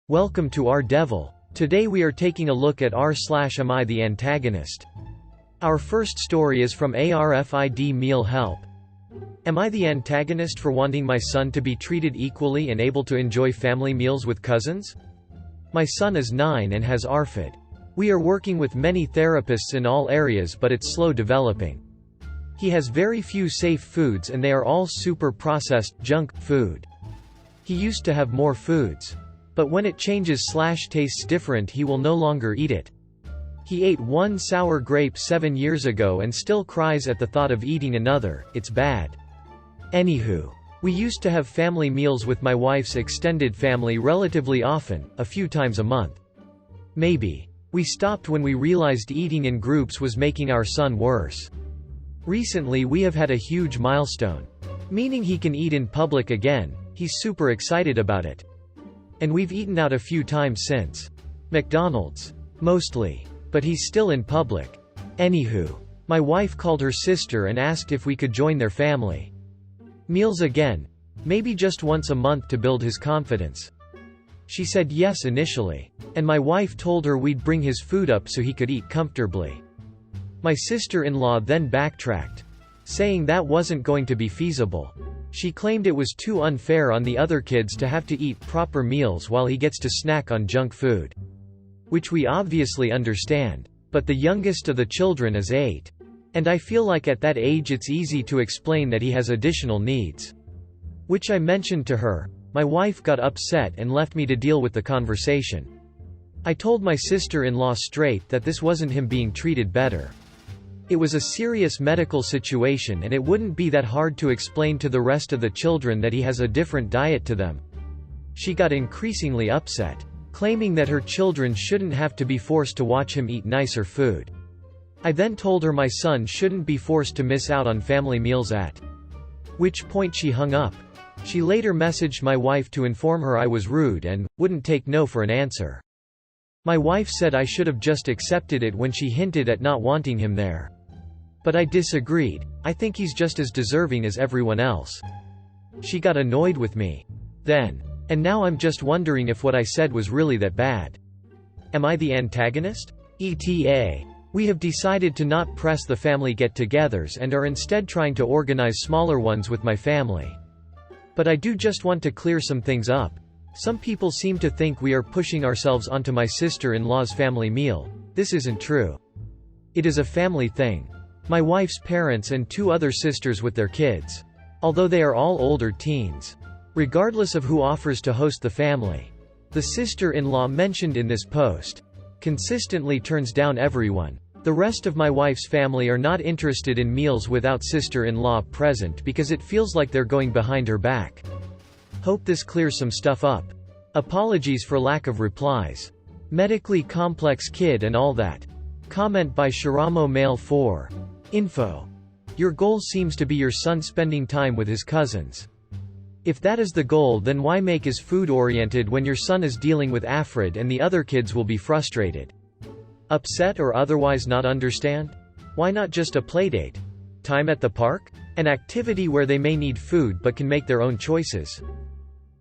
Welcome to Our Devil. Today we are taking a look at r/am I the antagonist. Our first story is from ARFID Meal Help. Am I the antagonist for wanting my son to be treated equally and able to enjoy family meals with cousins? My son is 9 and has ARFID. We are working with many therapists in all areas, but it's slow developing. He has very few safe foods and they are all super processed, junk food. He used to have more foods. But when it changes/tastes different, he will no longer eat it. He ate one sour grape 7 years ago and still cries at the thought of eating another. It's bad. Anywho, we used to have family meals with my wife's extended family relatively often, a few times a month. Maybe. We stopped when we realized eating in groups was making our son worse. Recently we have had a huge milestone. Meaning he can eat in public again. He's super excited about it. And we've eaten out a few times since. McDonald's. Mostly. But he's still in public. Anywho. My wife called her sister and asked if we could join their family. Meals again. Maybe just once a month to build his confidence. She said yes initially. And my wife told her we'd bring his food up so he could eat comfortably. My sister-in-law then backtracked, saying that wasn't going to be feasible. She claimed it was too unfair on the other kids to have to eat proper meals while he gets to snack on junk food. Which we obviously understand. But the youngest of the children is 8. And I feel like at that age it's easy to explain that he has additional needs. Which I mentioned to her. My wife got upset and left me to deal with the conversation. I told my sister-in-law straight that this wasn't him being treated better. It was a serious medical situation and it wouldn't be that hard to explain to the rest of the children that he has a different diet to them. She got increasingly upset, claiming that her children shouldn't have to be forced to watch him eat nicer food. I then told her my son shouldn't be forced to miss out on family meals at which point she hung up. She later messaged my wife to inform her I was rude and wouldn't take no for an answer. My wife said I should have just accepted it when she hinted at not wanting him there. But I disagreed. I think he's just as deserving as everyone else. She got annoyed with me. Then. And now I'm just wondering if what I said was really that bad. Am I the antagonist? ETA. We have decided to not press the family get-togethers and are instead trying to organize smaller ones with my family. But I do just want to clear some things up. Some people seem to think we are pushing ourselves onto my sister-in-law's family meal. This isn't true. It is a family thing. My wife's parents and 2 other sisters with their kids. Although they are all older teens. Regardless of who offers to host the family. The sister-in-law mentioned in this post consistently turns down everyone. The rest of my wife's family are not interested in meals without sister-in-law present because it feels like they're going behind her back. Hope this clears some stuff up. Apologies for lack of replies. Medically complex kid and all that. Comment by Shiramo Mail 4. Info. Your goal seems to be your son spending time with his cousins. If that is the goal, then why make his food oriented when your son is dealing with AFRID and the other kids will be frustrated? Upset or otherwise not understand? Why not just a playdate? Time at the park? An activity where they may need food but can make their own choices.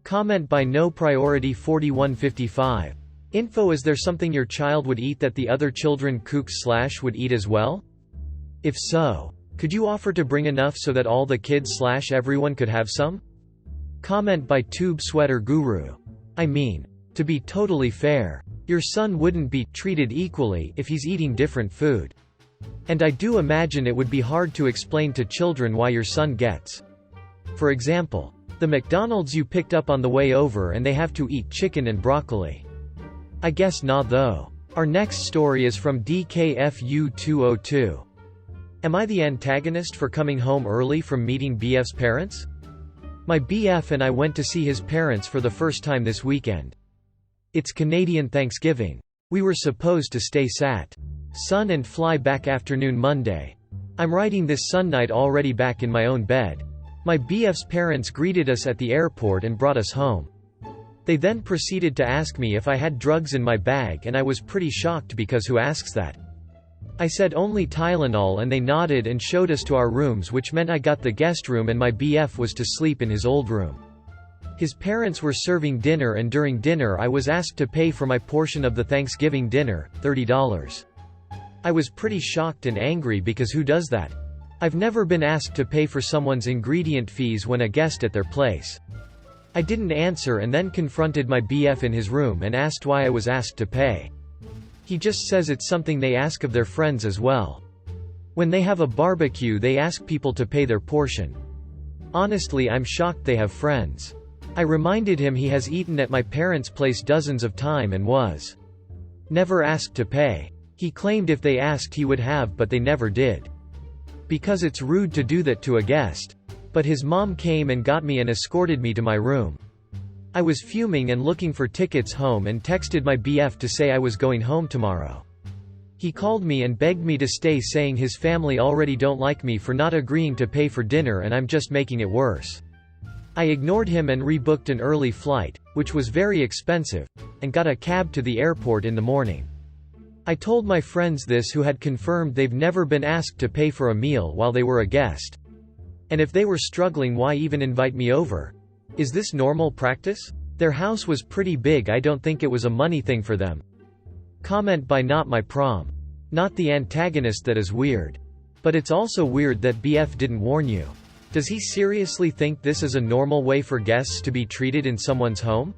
Comment by No Priority 4155. Info. Is there something your child would eat that the other children would eat as well? If so, could you offer to bring enough so that all the kids/everyone could have some? Comment by Tube Sweater Guru. I mean, to be totally fair, your son wouldn't be treated equally if he's eating different food. And I do imagine it would be hard to explain to children why your son gets, for example, the McDonald's you picked up on the way over and they have to eat chicken and broccoli. I guess not though. Our next story is from DKFU202. Am I the antagonist for coming home early from meeting BF's parents? My BF and I went to see his parents for the first time this weekend. It's Canadian Thanksgiving. We were supposed to stay Sat. Sun and fly back afternoon Monday. I'm writing this Sun night already back in my own bed. My BF's parents greeted us at the airport and brought us home. They then proceeded to ask me if I had drugs in my bag and I was pretty shocked because who asks that? I said only Tylenol and they nodded and showed us to our rooms, which meant I got the guest room and my BF was to sleep in his old room. His parents were serving dinner, and during dinner I was asked to pay for my portion of the Thanksgiving dinner, $30. I was pretty shocked and angry because who does that? I've never been asked to pay for someone's ingredient fees when a guest at their place. I didn't answer and then confronted my BF in his room and asked why I was asked to pay. He just says it's something they ask of their friends as well. When they have a barbecue they ask people to pay their portion. Honestly, I'm shocked they have friends. I reminded him he has eaten at my parents' place dozens of times and was never asked to pay. He claimed if they asked he would have, but they never did. Because it's rude to do that to a guest. But his mom came and got me and escorted me to my room. I was fuming and looking for tickets home and texted my BF to say I was going home tomorrow. He called me and begged me to stay, saying his family already don't like me for not agreeing to pay for dinner and I'm just making it worse. I ignored him and rebooked an early flight, which was very expensive, and got a cab to the airport in the morning. I told my friends this, who had confirmed they've never been asked to pay for a meal while they were a guest. And if they were struggling, why even invite me over? Is this normal practice? Their house was pretty big, I don't think it was a money thing for them. Comment by Not My Prom. Not the antagonist, that is weird. But it's also weird that BF didn't warn you. Does he seriously think this is a normal way for guests to be treated in someone's home?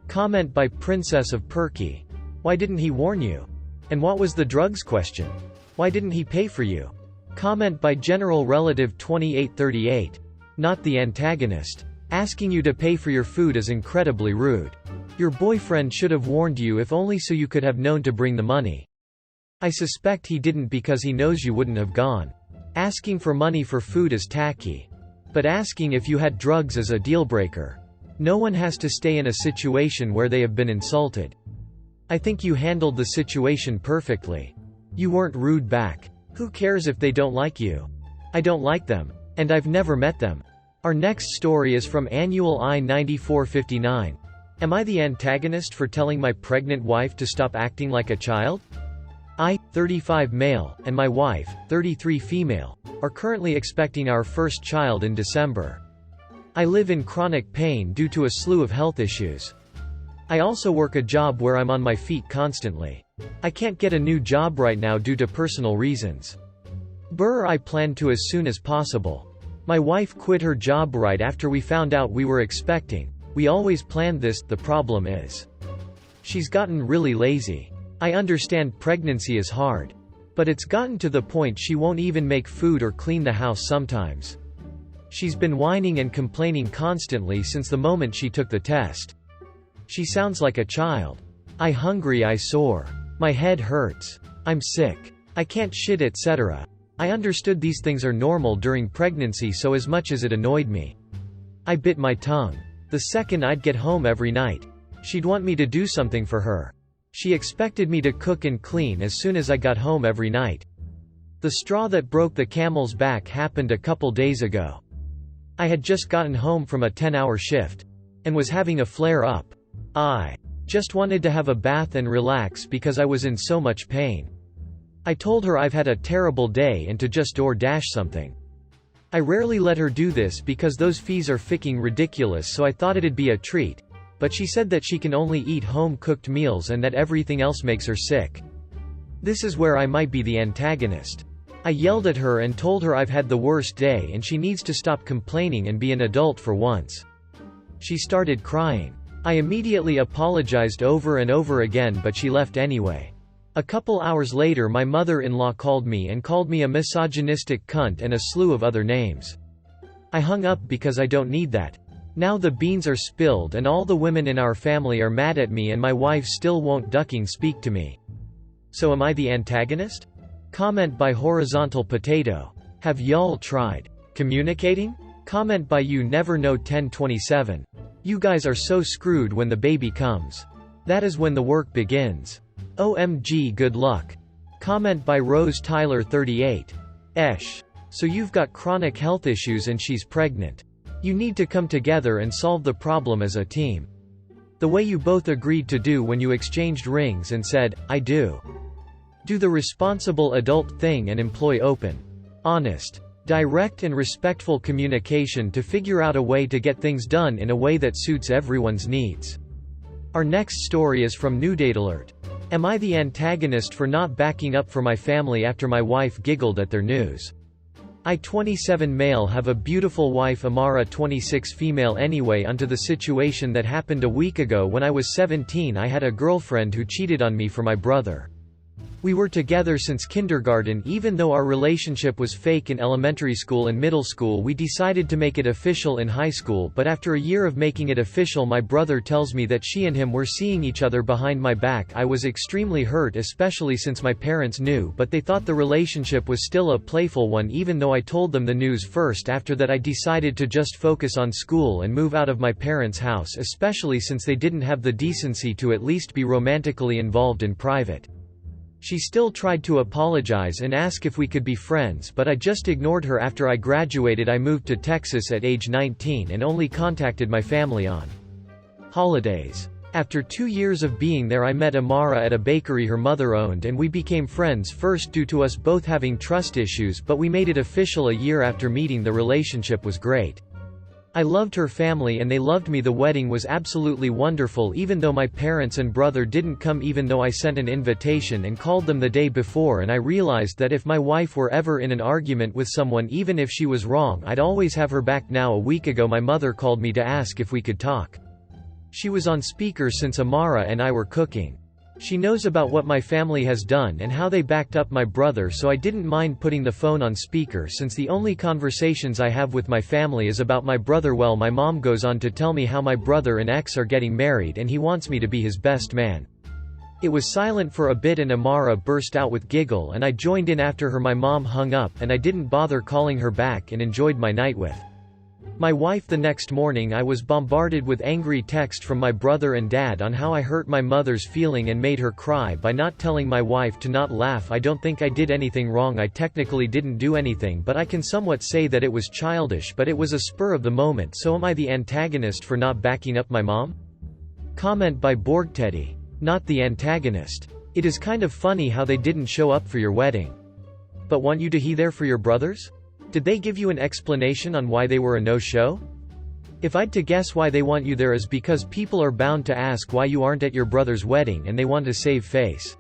Comment by Princess of Perky. Why didn't he warn you? And what was the drugs question? Why didn't he pay for you? Comment by General Relative 2838. Not the antagonist. Asking you to pay for your food is incredibly rude. Your boyfriend should have warned you, if only so you could have known to bring the money. I suspect he didn't because he knows you wouldn't have gone. Asking for money for food is tacky. But asking if you had drugs is a deal-breaker. No one has to stay in a situation where they have been insulted. I think you handled the situation perfectly. You weren't rude back. Who cares if they don't like you? I don't like them. And I've never met them. Our next story is from Annual I-9459. Am I the antagonist for telling my pregnant wife to stop acting like a child? I, 35 male, and my wife, 33 female, are currently expecting our first child in December. I live in chronic pain due to a slew of health issues. I also work a job where I'm on my feet constantly. I can't get a new job right now due to personal reasons. I plan to as soon as possible. My wife quit her job right after we found out we were expecting. We always planned this, the problem is she's gotten really lazy. I understand pregnancy is hard. But it's gotten to the point she won't even make food or clean the house sometimes. She's been whining and complaining constantly since the moment she took the test. She sounds like a child. I hungry, I sore. My head hurts. I'm sick. I can't shit, etc. I understood these things are normal during pregnancy, so as much as it annoyed me, I bit my tongue. The second I'd get home every night, she'd want me to do something for her. She expected me to cook and clean as soon as I got home every night. The straw that broke the camel's back happened a couple days ago. I had just gotten home from a 10-hour shift and was having a flare-up. I just wanted to have a bath and relax because I was in so much pain. I told her I've had a terrible day and to just DoorDash something. I rarely let her do this because those fees are fucking ridiculous, so I thought it'd be a treat. But she said that she can only eat home-cooked meals and that everything else makes her sick. This is where I might be the antagonist. I yelled at her and told her I've had the worst day and she needs to stop complaining and be an adult for once. She started crying. I immediately apologized over and over again, but she left anyway. A couple hours later my mother-in-law called me and called me a misogynistic cunt and a slew of other names. I hung up because I don't need that. Now the beans are spilled and all the women in our family are mad at me and my wife still won't ducking speak to me. So am I the antagonist? Comment by Horizontal Potato. Have y'all tried communicating? Comment by You Never Know 1027. You guys are so screwed when the baby comes. That is when the work begins. OMG, good luck. Comment by Rose Tyler 38. Esh. So you've got chronic health issues and she's pregnant. You need to come together and solve the problem as a team. The way you both agreed to do when you exchanged rings and said, I do. Do the responsible adult thing and employ open, honest Direct and respectful communication to figure out a way to get things done in a way that suits everyone's needs. Our next story is from New Date Alert. Am I the antagonist for not backing up for my family after my wife giggled at their news? I 27 male have a beautiful wife Amara 26 female anyway onto the situation that happened a week ago when I was 17 I had a girlfriend who cheated on me for my brother. We were together since kindergarten even though our relationship was fake in elementary school and middle school we decided to make it official in high school but after a year of making it official my brother tells me that she and him were seeing each other behind my back. I was extremely hurt especially since my parents knew but they thought the relationship was still a playful one even though I told them the news first. After that I decided to just focus on school and move out of my parents' house especially since they didn't have the decency to at least be romantically involved in private. She still tried to apologize and ask if we could be friends but I just ignored her. After I graduated I moved to Texas at age 19 and only contacted my family on holidays. After 2 years of being there I met Amara at a bakery her mother owned and we became friends first due to us both having trust issues but we made it official a year after meeting. The relationship was great. I loved her family and they loved me. The wedding was absolutely wonderful even though my parents and brother didn't come even though I sent an invitation and called them the day before and I realized that if my wife were ever in an argument with someone even if she was wrong I'd always have her back. Now a week ago my mother called me to ask if we could talk. She was on speaker since Amara and I were cooking. She knows about what my family has done and how they backed up my brother so I didn't mind putting the phone on speaker since the only conversations I have with my family is about my brother. Well my mom goes on to tell me how my brother and ex are getting married and he wants me to be his best man. It was silent for a bit and Amara burst out with giggle and I joined in after her. My mom hung up and I didn't bother calling her back and enjoyed my night with my wife. The next morning I was bombarded with angry text from my brother and dad on how I hurt my mother's feeling and made her cry by not telling my wife to not laugh. I don't think I did anything wrong. I technically didn't do anything but I can somewhat say that it was childish but it was a spur of the moment. So am I the antagonist for not backing up my mom? Comment by BorgTeddy. Not the antagonist. It is kind of funny how they didn't show up for your wedding. But want you to be there for your brothers? Did they give you an explanation on why they were a no-show? If I'd to guess why they want you there is because people are bound to ask why you aren't at your brother's wedding and they want to save face.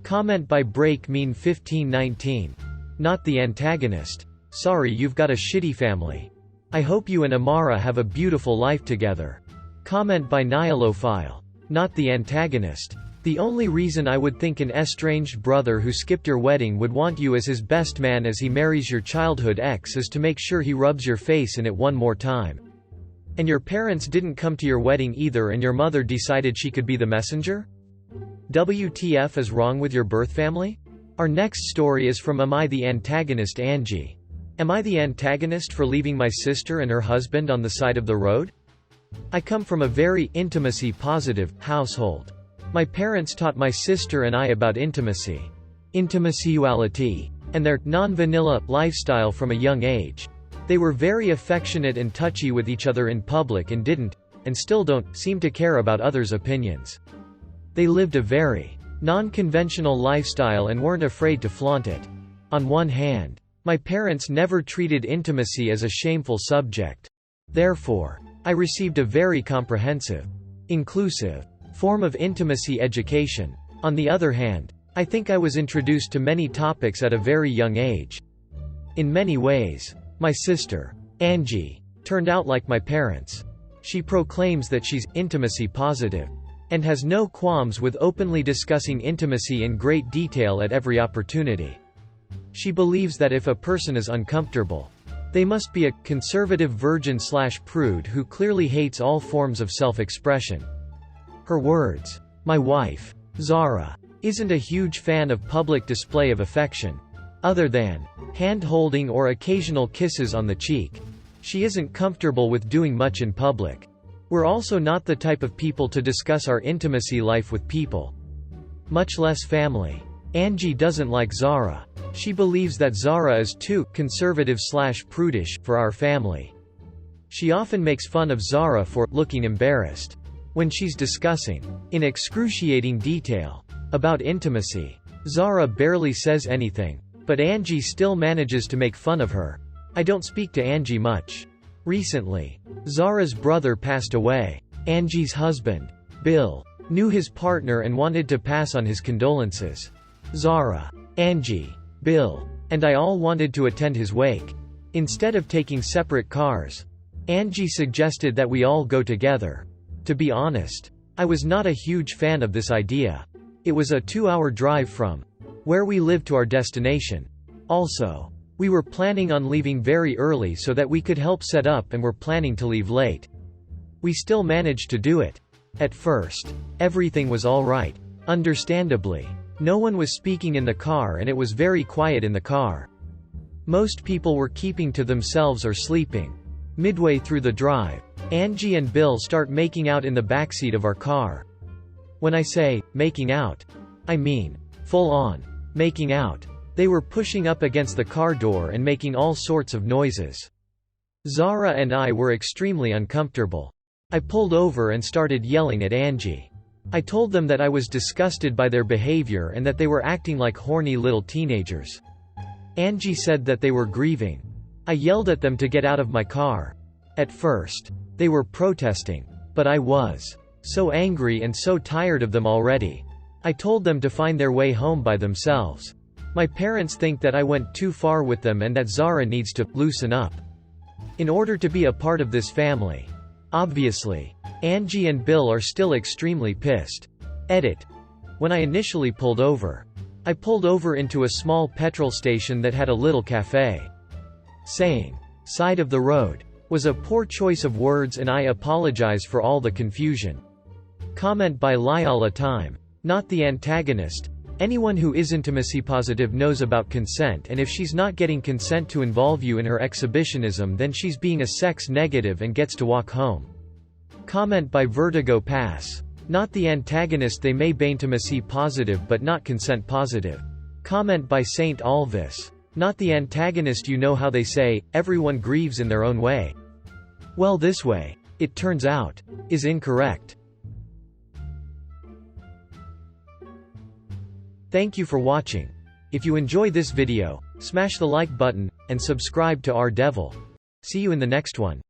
Comment by BreakMean1519. Not the antagonist. Sorry you've got a shitty family. I hope you and Amara have a beautiful life together. Comment by Nihilophile. Not the antagonist. The only reason I would think an estranged brother who skipped your wedding would want you as his best man as he marries your childhood ex is to make sure he rubs your face in it one more time. And your parents didn't come to your wedding either and your mother decided she could be the messenger? WTF is wrong with your birth family? Our next story is from Am I the Antagonist? Angie. Am I the antagonist for leaving my sister and her husband on the side of the road? I come from a very intimacy-positive household. My parents taught my sister and I about intimacy, intimacyuality, and their non-vanilla lifestyle from a young age. They were very affectionate and touchy with each other in public and didn't, and still don't, seem to care about others' opinions. They lived a very non-conventional lifestyle and weren't afraid to flaunt it. On one hand, my parents never treated intimacy as a shameful subject. Therefore, I received a very comprehensive, inclusive form of intimacy education. On the other hand, I think I was introduced to many topics at a very young age. In many ways, my sister, Angie, turned out like my parents. She proclaims that she's intimacy positive and has no qualms with openly discussing intimacy in great detail at every opportunity. She believes that if a person is uncomfortable, they must be a conservative virgin/prude who clearly hates all forms of self-expression. Her words. My wife, Zara, isn't a huge fan of public display of affection. Other than hand-holding or occasional kisses on the cheek, she isn't comfortable with doing much in public. We're also not the type of people to discuss our intimacy life with people, much less family. Angie doesn't like Zara. She believes that Zara is too conservative/prudish for our family. She often makes fun of Zara for looking embarrassed when she's discussing, in excruciating detail, about intimacy. Zara barely says anything. But Angie still manages to make fun of her. I don't speak to Angie much. Recently, Zara's brother passed away. Angie's husband, Bill, knew his partner and wanted to pass on his condolences. Zara, Angie, Bill, and I all wanted to attend his wake. Instead of taking separate cars, Angie suggested that we all go together. To be honest, I was not a huge fan of this idea. It was a 2-hour drive from where we lived to our destination. Also, we were planning on leaving very early so that we could help set up and were planning to leave late. We still managed to do it. At first, everything was all right. Understandably, no one was speaking in the car and it was very quiet in the car. Most people were keeping to themselves or sleeping. Midway through the drive, Angie and Bill start making out in the backseat of our car. When I say, making out, I mean, full-on, making out. They were pushing up against the car door and making all sorts of noises. Zara and I were extremely uncomfortable. I pulled over and started yelling at Angie. I told them that I was disgusted by their behavior and that they were acting like horny little teenagers. Angie said that they were grieving. I yelled at them to get out of my car. At first, they were protesting, but I was so angry and so tired of them already. I told them to find their way home by themselves. My parents think that I went too far with them and that Zara needs to loosen up in order to be a part of this family. Obviously, Angie and Bill are still extremely pissed. Edit. When I initially pulled over, I pulled over into a small petrol station that had a little cafe. Saying, "side of the road," was a poor choice of words and I apologize for all the confusion. Comment by Lyala Time. Not the antagonist. Anyone who is intimacy positive knows about consent, and if she's not getting consent to involve you in her exhibitionism, then she's being a sex negative and gets to walk home. Comment by Vertigo Pass. Not the antagonist. They may be intimacy positive but not consent positive. Comment by Saint Alvis. Not the antagonist. You know how they say, everyone grieves in their own way. Well, this way, it turns out, is incorrect. Thank you for watching. If you enjoyed this video, smash the like button, and subscribe to our Devil. See you in the next one.